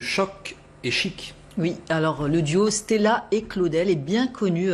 Choc et chic. Oui, alors le duo Stella et Claudel est bien connu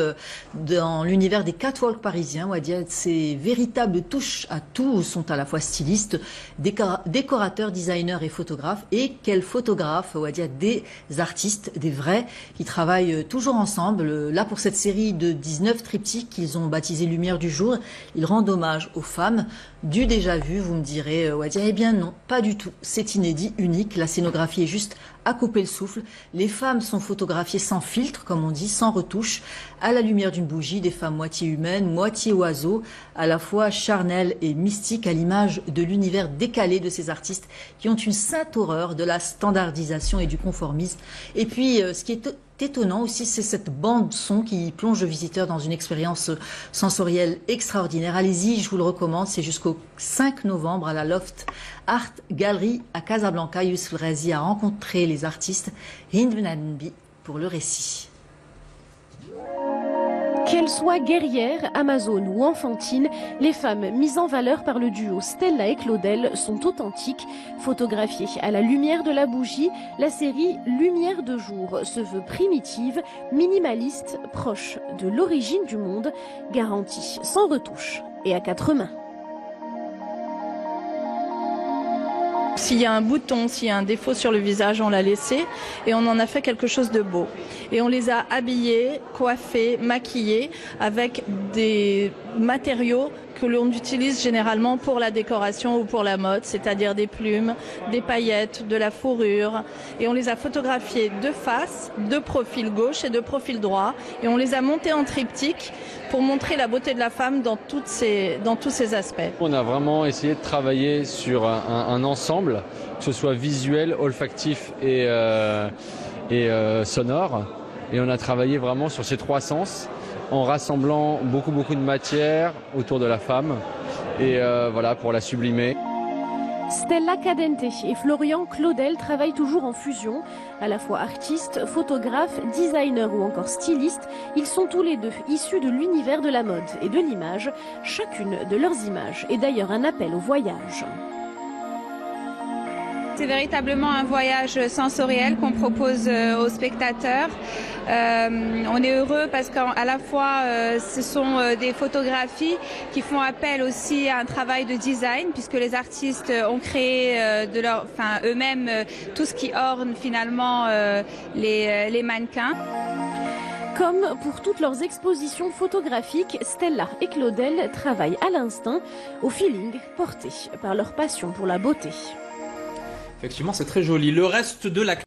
dans l'univers des catwalks parisiens. On va dire ces véritables touches à tout sont à la fois stylistes, décorateurs, designers et photographes. Et quels photographes, on va dire des artistes, des vrais, qui travaillent toujours ensemble. Là, pour cette série de 19 triptyques qu'ils ont baptisé Lumière du jour, ils rendent hommage aux femmes du déjà vu. Vous me direz, on va dire, eh bien non, pas du tout. C'est inédit, unique. La scénographie est juste à couper le souffle. Les femmes sont photographiées sans filtre, comme on dit, sans retouche, à la lumière d'une bougie, des femmes moitié humaines, moitié oiseaux, à la fois charnelles et mystiques, à l'image de l'univers décalé de ces artistes qui ont une sainte horreur de la standardisation et du conformisme. Et puis, ce qui est étonnant aussi, c'est cette bande son qui plonge le visiteur dans une expérience sensorielle extraordinaire. Allez-y, je vous le recommande, c'est jusqu'au 5 novembre à la Loft Art Gallery à Casablanca. Youssef Razi a rencontré les artistes Hind Benambi pour le récit. Qu'elles soient guerrières, amazones ou enfantines, les femmes mises en valeur par le duo Stella et Claudel sont authentiques. Photographiées à la lumière de la bougie, la série Lumière de jour se veut primitive, minimaliste, proche de l'origine du monde, garantie sans retouche et à 4 mains. S'il y a un bouton, s'il y a un défaut sur le visage, on l'a laissé et on en a fait quelque chose de beau. Et on les a habillés, coiffés, maquillés avec des matériaux que l'on utilise généralement pour la décoration ou pour la mode, c'est-à-dire des plumes, des paillettes, de la fourrure. Et on les a photographiés de face, de profil gauche et de profil droit. Et on les a montés en triptyque pour montrer la beauté de la femme dans tous ces aspects. On a vraiment essayé de travailler sur un ensemble, que ce soit visuel, olfactif et sonore. Et on a travaillé vraiment sur ces 3 sens, en rassemblant beaucoup de matière autour de la femme et voilà, pour la sublimer. Stella Cadente et Florian Claudel travaillent toujours en fusion. À la fois artistes, photographes, designers ou encore stylistes, ils sont tous les deux issus de l'univers de la mode et de l'image. Chacune de leurs images est d'ailleurs un appel au voyage. C'est véritablement un voyage sensoriel qu'on propose aux spectateurs. On est heureux parce qu'à la fois ce sont des photographies qui font appel aussi à un travail de design, puisque les artistes ont créé eux-mêmes tout ce qui orne finalement les mannequins. Comme pour toutes leurs expositions photographiques, Stella et Claudel travaillent à l'instinct, au feeling, portés par leur passion pour la beauté. Effectivement, c'est très joli. Le reste de la